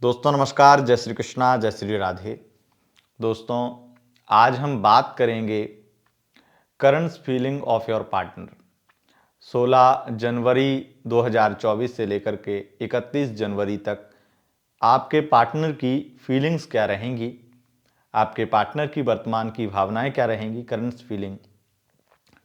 दोस्तों नमस्कार, जय श्री कृष्णा, जय श्री राधे। दोस्तों आज हम बात करेंगे current feeling of your partner. 16 जनवरी 2024 से लेकर के 31 जनवरी तक आपके पार्टनर की फीलिंग्स क्या रहेंगी, आपके पार्टनर की वर्तमान की भावनाएं क्या रहेंगी, करंट फीलिंग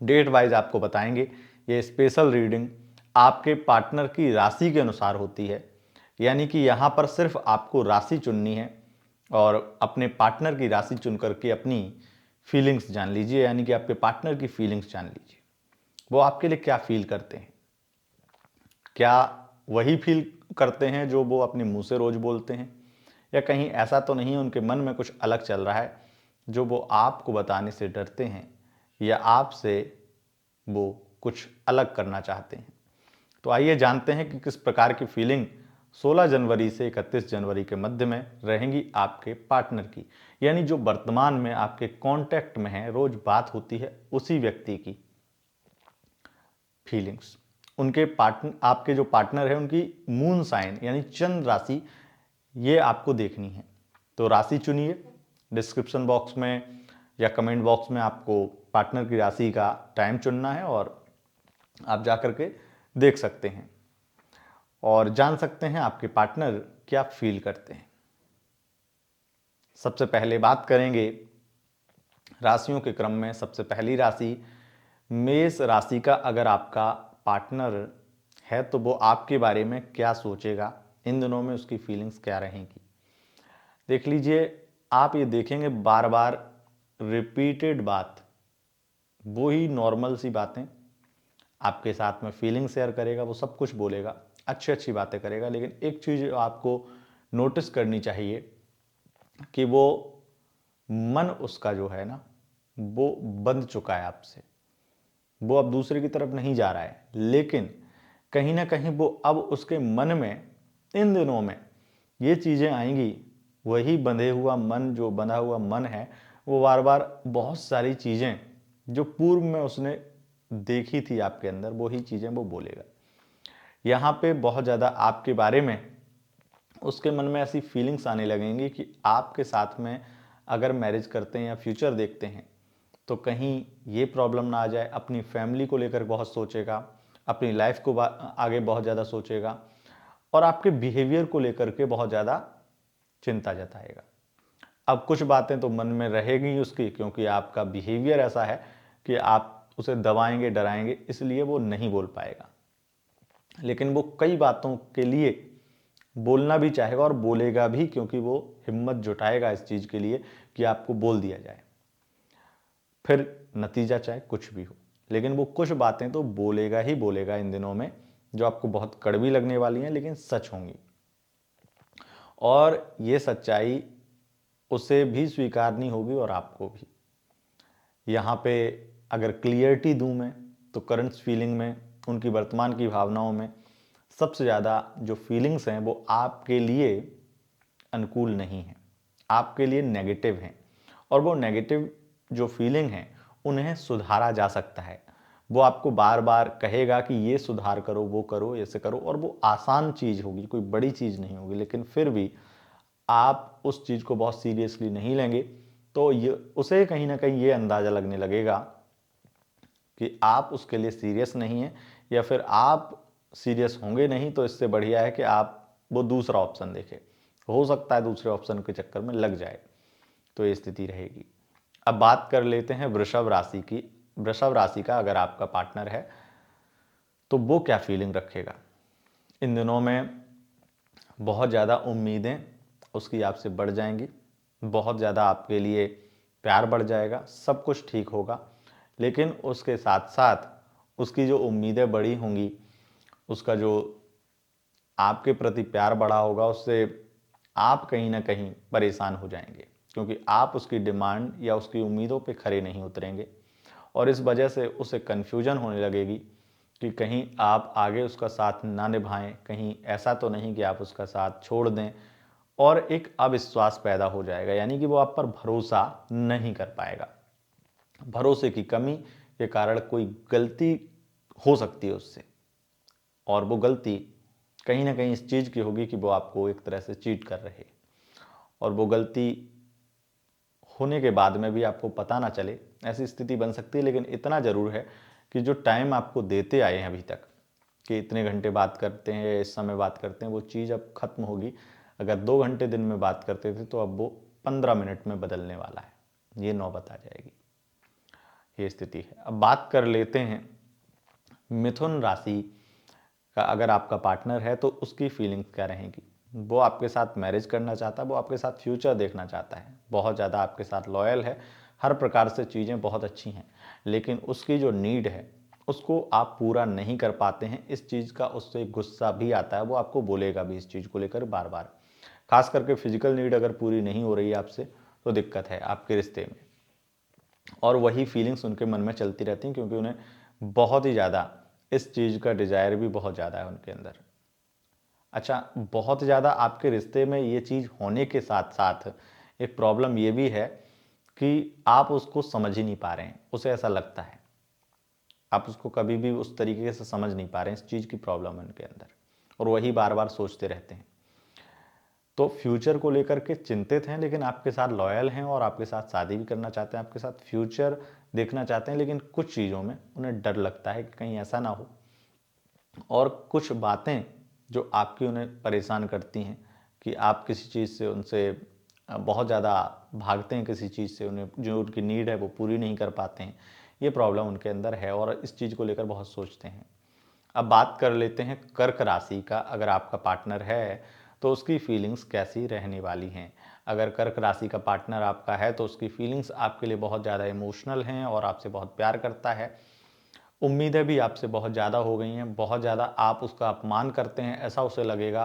डेट वाइज आपको बताएंगे। ये स्पेशल रीडिंग आपके पार्टनर की राशि के अनुसार होती है, यानी कि यहाँ पर सिर्फ आपको राशि चुननी है और अपने पार्टनर की राशि चुन करके अपनी फीलिंग्स जान लीजिए, यानी कि आपके पार्टनर की फीलिंग्स जान लीजिए। वो आपके लिए क्या फील करते हैं, क्या वही फील करते हैं जो वो अपने मुंह से रोज बोलते हैं, या कहीं ऐसा तो नहीं उनके मन में कुछ अलग चल रहा है जो वो आपको बताने से डरते हैं या आपसे वो कुछ अलग करना चाहते हैं। तो आइए जानते हैं कि किस प्रकार की फीलिंग 16 जनवरी से 31 जनवरी के मध्य में रहेंगी आपके पार्टनर की, यानी जो वर्तमान में आपके कांटेक्ट में है, रोज बात होती है, उसी व्यक्ति की फीलिंग्स। उनके पार्टनर, आपके जो पार्टनर है उनकी मून साइन यानी चंद्र राशि, ये आपको देखनी है। तो राशि चुनिए, डिस्क्रिप्शन बॉक्स में या कमेंट बॉक्स में आपको पार्टनर की राशि का टाइम चुनना है और आप जाकर के देख सकते हैं और जान सकते हैं आपके पार्टनर क्या फील करते हैं। सबसे पहले बात करेंगे राशियों के क्रम में। सबसे पहली राशि मेष राशि का अगर आपका पार्टनर है तो वो आपके बारे में क्या सोचेगा, इन दिनों में उसकी फीलिंग्स क्या रहेंगी। देख लीजिए, आप ये देखेंगे बार बार रिपीटेड बात, वो ही नॉर्मल सी बातें आपके साथ में फीलिंग शेयर करेगा, वो सब कुछ बोलेगा, अच्छी अच्छी बातें करेगा, लेकिन एक चीज़ आपको नोटिस करनी चाहिए कि वो मन उसका जो है ना, वो बंध चुका है आपसे, वो अब दूसरे की तरफ नहीं जा रहा है, लेकिन कहीं ना कहीं वो अब उसके मन में इन दिनों में ये चीज़ें आएंगी। वही बंधे हुआ मन, जो बंधा हुआ मन है, वो बार बार बहुत सारी चीज़ें जो पूर्व में उसने देखी थी आपके अंदर, वही चीज़ें वो बोलेगा। यहाँ पे बहुत ज़्यादा आपके बारे में उसके मन में ऐसी फीलिंग्स आने लगेंगी कि आपके साथ में अगर मैरिज करते हैं या फ्यूचर देखते हैं तो कहीं ये प्रॉब्लम ना आ जाए। अपनी फैमिली को लेकर बहुत सोचेगा, अपनी लाइफ को आगे बहुत ज़्यादा सोचेगा और आपके बिहेवियर को लेकर के बहुत ज़्यादा चिंता जताएगा। अब कुछ बातें तो मन में रहेगी उसकी, क्योंकि आपका बिहेवियर ऐसा है कि आप उसे दबाएंगे, डराएंगे, इसलिए वो नहीं बोल पाएगा, लेकिन वो कई बातों के लिए बोलना भी चाहेगा और बोलेगा भी, क्योंकि वो हिम्मत जुटाएगा इस चीज़ के लिए कि आपको बोल दिया जाए, फिर नतीजा चाहे कुछ भी हो, लेकिन वो कुछ बातें तो बोलेगा ही बोलेगा इन दिनों में, जो आपको बहुत कड़वी लगने वाली हैं लेकिन सच होंगी। और ये सच्चाई उसे भी स्वीकारनी होगी और आपको भी। यहाँ पे अगर क्लियरिटी दूँ मैं, तो करंट फीलिंग में, उनकी वर्तमान की भावनाओं में सबसे ज़्यादा जो फीलिंग्स हैं वो आपके लिए अनुकूल नहीं है, आपके लिए नेगेटिव हैं। और वो नेगेटिव जो फीलिंग है उन्हें सुधारा जा सकता है। वो आपको बार बार कहेगा कि ये सुधार करो, वो करो, ऐसे करो, और वो आसान चीज़ होगी, कोई बड़ी चीज़ नहीं होगी, लेकिन फिर भी आप उस चीज़ को बहुत सीरियसली नहीं लेंगे तो ये उसे कहीं ना कहीं ये अंदाज़ा लगने लगेगा कि आप उसके लिए सीरियस नहीं हैं, या फिर आप सीरियस होंगे नहीं, तो इससे बढ़िया है कि आप वो दूसरा ऑप्शन देखें। हो सकता है दूसरे ऑप्शन के चक्कर में लग जाए, तो ये स्थिति रहेगी। अब बात कर लेते हैं वृषभ राशि की। वृषभ राशि का अगर आपका पार्टनर है तो वो क्या फीलिंग रखेगा इन दिनों में। बहुत ज़्यादा उम्मीदें उसकी आपसे बढ़ जाएंगी, बहुत ज़्यादा आपके लिए प्यार बढ़ जाएगा, सब कुछ ठीक होगा, लेकिन उसके साथ साथ उसकी जो उम्मीदें बड़ी होंगी, उसका जो आपके प्रति प्यार बढ़ा होगा, उससे आप कहीं ना कहीं परेशान हो जाएंगे, क्योंकि आप उसकी डिमांड या उसकी उम्मीदों पे खरे नहीं उतरेंगे और इस वजह से उसे कन्फ्यूजन होने लगेगी कि कहीं आप आगे उसका साथ ना निभाएं, कहीं ऐसा तो नहीं कि आप उसका साथ छोड़ दें, और एक अविश्वास पैदा हो जाएगा, यानी कि वो आप पर भरोसा नहीं कर पाएगा। भरोसे की कमी के कारण कोई गलती हो सकती है उससे, और वो गलती कहीं ना कहीं इस चीज़ की होगी कि वो आपको एक तरह से चीट कर रहे, और वो गलती होने के बाद में भी आपको पता ना चले, ऐसी स्थिति बन सकती है। लेकिन इतना ज़रूर है कि जो टाइम आपको देते आए हैं अभी तक, कि इतने घंटे बात करते हैं या इस समय बात करते हैं, वो चीज़ अब ख़त्म होगी। अगर 2 घंटे दिन में बात करते थे तो अब वो 15 मिनट में बदलने वाला है, ये नौबत आ जाएगी, ये स्थिति है। अब बात कर लेते हैं मिथुन राशि का। अगर आपका पार्टनर है तो उसकी फीलिंग्स क्या रहेंगी। वो आपके साथ मैरिज करना चाहता है, वो आपके साथ फ्यूचर देखना चाहता है, बहुत ज़्यादा आपके साथ लॉयल है, हर प्रकार से चीज़ें बहुत अच्छी हैं, लेकिन उसकी जो नीड है उसको आप पूरा नहीं कर पाते हैं। इस चीज़ का उससे गुस्सा भी आता है, वो आपको बोलेगा भी इस चीज़ को लेकर बार बार। खास करके फिजिकल नीड अगर पूरी नहीं हो रही है आपसे तो दिक्कत है आपके रिश्ते में, और वही फीलिंग्स उनके मन में चलती रहती हैं, क्योंकि उन्हें बहुत ही ज़्यादा इस चीज़ का डिज़ायर भी बहुत ज़्यादा है उनके अंदर। अच्छा, बहुत ज़्यादा आपके रिश्ते में ये चीज़ होने के साथ साथ एक प्रॉब्लम ये भी है कि आप उसको समझ ही नहीं पा रहे हैं, उसे ऐसा लगता है आप उसको कभी भी उस तरीके से समझ नहीं पा रहे हैं। इस चीज़ की प्रॉब्लम है उनके अंदर, और वही बार बार सोचते रहते हैं। तो फ्यूचर को लेकर के चिंतित हैं, लेकिन आपके साथ लॉयल हैं और आपके साथ शादी भी करना चाहते हैं, आपके साथ फ्यूचर देखना चाहते हैं। लेकिन कुछ चीज़ों में उन्हें डर लगता है कि कहीं ऐसा ना हो, और कुछ बातें जो आपकी उन्हें परेशान करती हैं कि आप किसी चीज़ से उनसे बहुत ज़्यादा भागते हैं, किसी चीज़ से उन्हें जो उनकी नीड है वो पूरी नहीं कर पाते हैं। ये प्रॉब्लम उनके अंदर है और इस चीज़ को लेकर बहुत सोचते हैं। अब बात कर लेते हैं कर्क राशि का। अगर आपका पार्टनर है तो उसकी फीलिंग्स कैसी रहने वाली हैं। अगर कर्क राशि का पार्टनर आपका है तो उसकी फीलिंग्स आपके लिए बहुत ज़्यादा इमोशनल हैं और आपसे बहुत प्यार करता है। उम्मीदें भी आपसे बहुत ज़्यादा हो गई हैं, बहुत ज़्यादा आप उसका अपमान करते हैं ऐसा उसे लगेगा,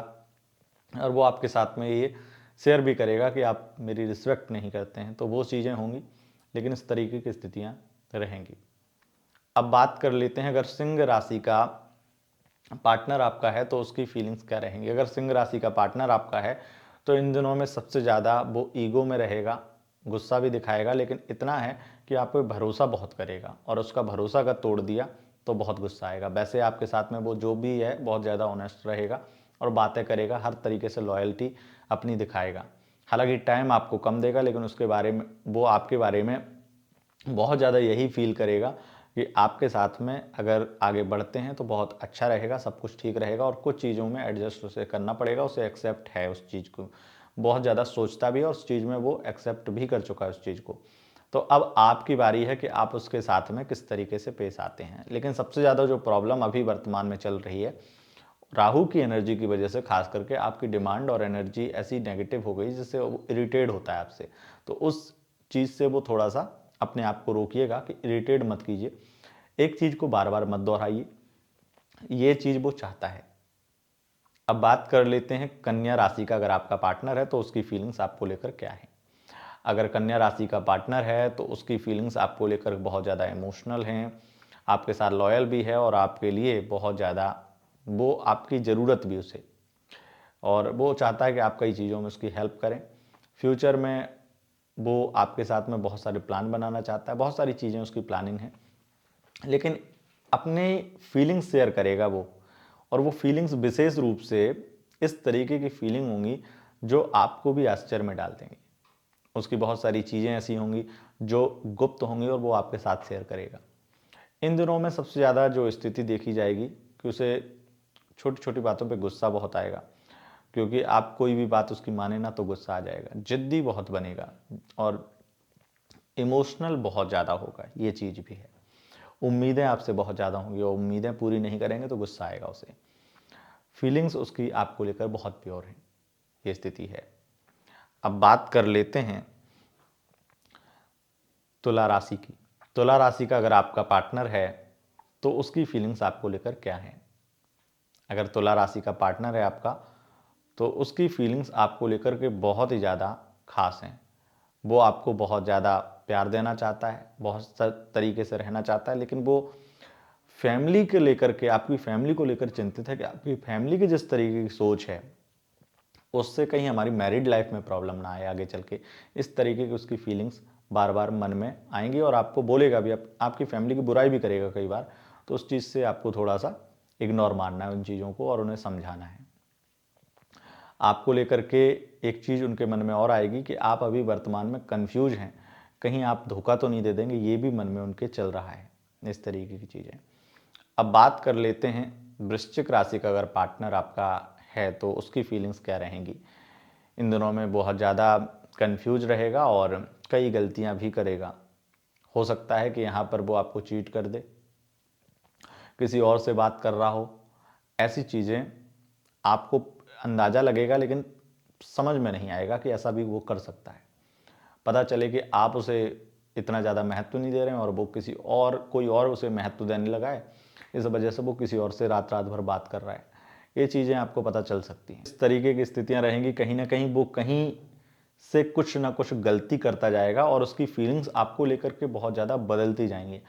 और वो आपके साथ में ये शेयर भी करेगा कि आप मेरी रिस्पेक्ट नहीं करते हैं। तो वो चीज़ें होंगी, लेकिन इस तरीके की स्थितियाँ रहेंगी। अब बात कर लेते हैं अगर सिंह राशि का पार्टनर आपका है तो उसकी फीलिंग्स क्या रहेंगी। अगर सिंह राशि का पार्टनर आपका है तो इन दिनों में सबसे ज़्यादा वो ईगो में रहेगा, गुस्सा भी दिखाएगा, लेकिन इतना है कि आप पे भरोसा बहुत करेगा, और उसका भरोसा अगर तोड़ दिया तो बहुत गुस्सा आएगा। वैसे आपके साथ में वो जो भी है बहुत ज़्यादा ऑनेस्ट रहेगा और बातें करेगा, हर तरीके से लॉयल्टी अपनी दिखाएगा। हालांकि टाइम आपको कम देगा, लेकिन उसके बारे में वो आपके बारे में बहुत ज़्यादा यही फील करेगा कि आपके साथ में अगर आगे बढ़ते हैं तो बहुत अच्छा रहेगा, सब कुछ ठीक रहेगा, और कुछ चीज़ों में एडजस्ट उसे करना पड़ेगा। उसे एक्सेप्ट है उस चीज़ को, बहुत ज़्यादा सोचता भी है, उस चीज़ में वो एक्सेप्ट भी कर चुका है उस चीज़ को। तो अब आपकी बारी है कि आप उसके साथ में किस तरीके से पेश आते हैं। लेकिन सबसे ज़्यादा जो प्रॉब्लम अभी वर्तमान में चल रही है, राहु की एनर्जी की वजह से खास करके आपकी डिमांड और एनर्जी ऐसी नेगेटिव हो गई जिससे वो इरिटेट होता है आपसे। तो उस चीज़ से वो थोड़ा सा अपने आप को रोकिएगा कि इरिटेट मत कीजिए, एक चीज़ को बार बार मत दोहराइए, ये चीज़ वो चाहता है। अब बात कर लेते हैं कन्या राशि का। अगर आपका पार्टनर है तो उसकी फीलिंग्स आपको लेकर क्या है। अगर कन्या राशि का पार्टनर है तो उसकी फीलिंग्स आपको लेकर बहुत ज़्यादा इमोशनल हैं, आपके साथ लॉयल भी है, और आपके लिए बहुत ज़्यादा वो आपकी ज़रूरत भी उसे, और वो चाहता है कि आप कई चीज़ों में उसकी हेल्प करें। फ्यूचर में वो आपके साथ में बहुत सारे प्लान बनाना चाहता है, बहुत सारी चीज़ें उसकी प्लानिंग है, लेकिन अपने फीलिंग्स शेयर करेगा वो, और वो फीलिंग्स विशेष रूप से इस तरीके की फीलिंग होंगी जो आपको भी आश्चर्य में डाल देंगी। उसकी बहुत सारी चीज़ें ऐसी होंगी जो गुप्त होंगी और वो आपके साथ शेयर करेगा। इन दिनों में सबसे ज़्यादा जो स्थिति देखी जाएगी कि उसे छोटी छोटी बातों पे गुस्सा बहुत आएगा, क्योंकि आप कोई भी बात उसकी माने ना तो गुस्सा आ जाएगा, जिद्दी बहुत बनेगा, और इमोशनल बहुत ज़्यादा होगा, ये चीज़ भी है। उम्मीदें आपसे बहुत ज़्यादा होंगी और उम्मीदें पूरी नहीं करेंगे तो गुस्सा आएगा उसे। फीलिंग्स उसकी आपको लेकर बहुत प्योर है, ये स्थिति है। अब बात कर लेते हैं तुला राशि की। तुला राशि का अगर आपका पार्टनर है तो उसकी फीलिंग्स आपको लेकर क्या है। अगर तुला राशि का पार्टनर है आपका तो उसकी फीलिंग्स आपको लेकर के बहुत ही ज़्यादा खास हैं। वो आपको बहुत ज़्यादा प्यार देना चाहता है, बहुत तरीके से रहना चाहता है, लेकिन वो फैमिली के लेकर के, आपकी फैमिली को लेकर चिंतित है कि आपकी फैमिली की जिस तरीके की सोच है उससे कहीं हमारी मैरिड लाइफ में प्रॉब्लम ना आए आगे चल के। इस तरीके की उसकी फीलिंग्स बार बार मन में आएंगी, और आपको बोलेगा भी, आपकी फैमिली की बुराई भी करेगा कई बार। तो उस चीज़ से आपको थोड़ा सा इग्नोर मारना है उन चीज़ों को और उन्हें समझाना है। आपको लेकर के एक चीज़ उनके मन में और आएगी कि आप अभी वर्तमान में कन्फ्यूज हैं, कहीं आप धोखा तो नहीं दे देंगे, ये भी मन में उनके चल रहा है। इस तरीके की चीज़ें। अब बात कर लेते हैं वृश्चिक राशि का अगर पार्टनर आपका है तो उसकी फीलिंग्स क्या रहेंगी। इन दिनों में बहुत ज़्यादा कन्फ्यूज रहेगा और कई गलतियां भी करेगा। हो सकता है कि यहाँ पर वो आपको चीट कर दे, किसी और से बात कर रहा हो, ऐसी चीज़ें आपको अंदाज़ा लगेगा लेकिन समझ में नहीं आएगा कि ऐसा भी वो कर सकता है। पता चले कि आप उसे इतना ज़्यादा महत्व नहीं दे रहे हैं और वो कोई और उसे महत्व देने लगा है, इस वजह से वो किसी और से रात रात भर बात कर रहा है। ये चीज़ें आपको पता चल सकती हैं। इस तरीके की स्थितियाँ रहेंगी, कहीं ना कहीं वो कहीं से कुछ ना कुछ गलती करता जाएगा और उसकी फीलिंग्स आपको लेकर के बहुत ज़्यादा बदलती जाएंगी।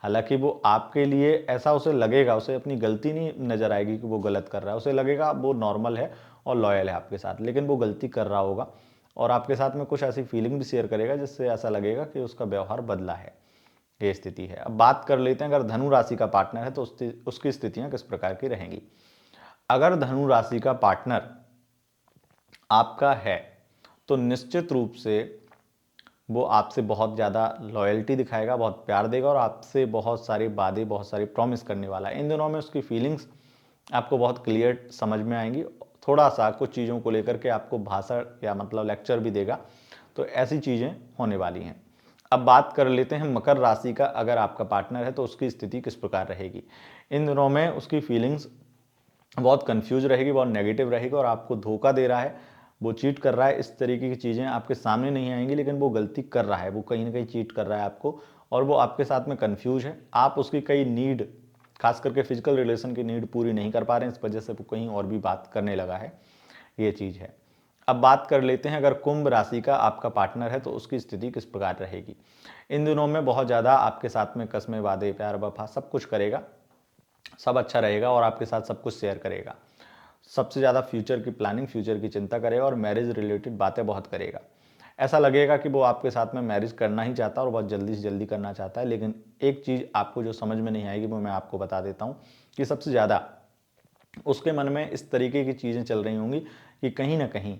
हालांकि वो आपके लिए ऐसा उसे लगेगा, उसे अपनी गलती नहीं नज़र आएगी कि वो गलत कर रहा है, उसे लगेगा वो नॉर्मल है और लॉयल है आपके साथ, लेकिन वो गलती कर रहा होगा और आपके साथ में कुछ ऐसी फीलिंग भी शेयर करेगा जिससे ऐसा लगेगा कि उसका व्यवहार बदला है। ये स्थिति है। अब बात कर लेते हैं अगर धनु राशि का पार्टनर है तो उसकी स्थितियां किस प्रकार की रहेंगी। अगर धनु राशि का पार्टनर आपका है तो निश्चित रूप से वो आपसे बहुत ज़्यादा लॉयल्टी दिखाएगा, बहुत प्यार देगा और आपसे बहुत सारी वादे, बहुत सारी प्रॉमिस करने वाला है। इन दिनों में उसकी फीलिंग्स आपको बहुत क्लियर समझ में आएंगी। थोड़ा सा कुछ चीज़ों को लेकर के आपको भाषण या मतलब लेक्चर भी देगा, तो ऐसी चीज़ें होने वाली हैं। अब बात कर लेते हैं मकर राशि का अगर आपका पार्टनर है तो उसकी स्थिति किस प्रकार रहेगी। इन दिनों में उसकी फीलिंग्स बहुत कंफ्यूज रहेगी, बहुत नेगेटिव रहेगी और आपको धोखा दे रहा है, वो चीट कर रहा है। इस तरीके की चीज़ें आपके सामने नहीं आएंगी लेकिन वो गलती कर रहा है, वो कहीं ना कहीं चीट कर रहा है आपको और वो आपके साथ में कंफ्यूज है। आप उसकी कई नीड, खास करके फिजिकल रिलेशन की नीड पूरी नहीं कर पा रहे हैं, इस वजह से वो कहीं और भी बात करने लगा है। ये चीज़ है। अब बात कर लेते हैं अगर कुंभ राशि का आपका पार्टनर है तो उसकी स्थिति किस प्रकार रहेगी। इन दिनों में बहुत ज़्यादा आपके साथ में कस्में, वादे, प्यार, वफा सब कुछ करेगा, सब अच्छा रहेगा और आपके साथ सब कुछ शेयर करेगा। सबसे ज़्यादा फ्यूचर की प्लानिंग, फ्यूचर की चिंता करेगा और मैरिज रिलेटेड बातें बहुत करेगा। ऐसा लगेगा कि वो आपके साथ में मैरिज करना ही चाहता है और बहुत जल्दी से जल्दी करना चाहता है। लेकिन एक चीज़ आपको जो समझ में नहीं आएगी वो मैं आपको बता देता हूँ कि सबसे ज़्यादा उसके मन में इस तरीके की चीज़ें चल रही होंगी कि कहीं ना कहीं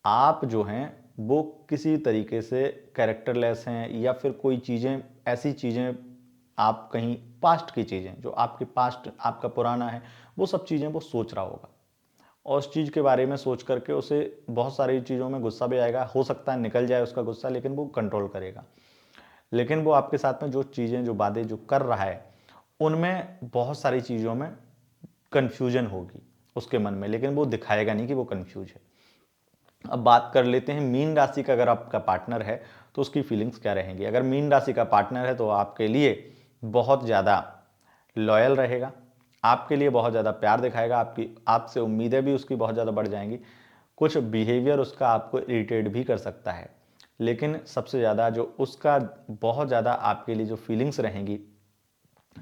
आप जो हैं वो किसी तरीके से कैरेक्टरलेस हैं या फिर कोई चीज़ें, ऐसी चीज़ें आप कहीं पास्ट की चीज़ें जो आपके पास्ट आपका पुराना है वो सब चीज़ें वो सोच रहा होगा और उस चीज़ के बारे में सोच करके उसे बहुत सारी चीज़ों में गुस्सा भी आएगा। हो सकता है निकल जाए उसका गुस्सा, लेकिन वो कंट्रोल करेगा। लेकिन वो आपके साथ में जो चीज़ें, जो बातें जो कर रहा है उनमें बहुत सारी चीज़ों में कन्फ्यूजन होगी उसके मन में, लेकिन वो दिखाएगा नहीं कि वो कन्फ्यूज है। अब बात कर लेते हैं मीन राशि का अगर आपका पार्टनर है तो उसकी फीलिंग्स क्या रहेंगी। अगर मीन राशि का पार्टनर है तो आपके लिए बहुत ज़्यादा लॉयल रहेगा, आपके लिए बहुत ज़्यादा प्यार दिखाएगा, आपसे उम्मीदें भी उसकी बहुत ज़्यादा बढ़ जाएंगी। कुछ बिहेवियर उसका आपको इरिटेट भी कर सकता है, लेकिन सबसे ज़्यादा जो उसका बहुत ज़्यादा आपके लिए जो फीलिंग्स रहेंगी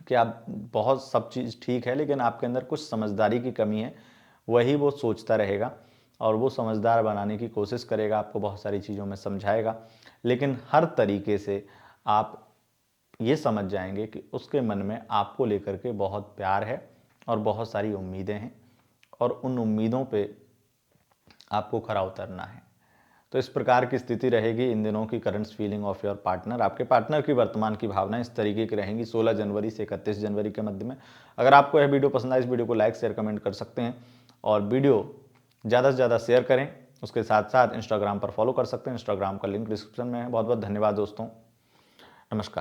कि आप बहुत सब चीज़ ठीक है लेकिन आपके अंदर कुछ समझदारी की कमी है, वही वो सोचता रहेगा और वो समझदार बनाने की कोशिश करेगा, आपको बहुत सारी चीज़ों में समझाएगा। लेकिन हर तरीके से आप ये समझ जाएंगे कि उसके मन में आपको लेकर के बहुत प्यार है और बहुत सारी उम्मीदें हैं और उन उम्मीदों पे आपको खरा उतरना है। तो इस प्रकार की स्थिति रहेगी इन दिनों की current feeling of your partner. आपके पार्टनर की वर्तमान की भावनाएं इस तरीके की रहेंगी 16 जनवरी से 31 जनवरी के मध्य में। अगर आपको यह वीडियो पसंद आए, इस वीडियो को लाइक, शेयर, कमेंट कर सकते हैं और वीडियो ज़्यादा से ज़्यादा शेयर करें। उसके साथ साथ इंस्टाग्राम पर फॉलो कर सकते हैं, इंस्टाग्राम का लिंक डिस्क्रिप्शन में है। बहुत बहुत धन्यवाद दोस्तों, नमस्कार।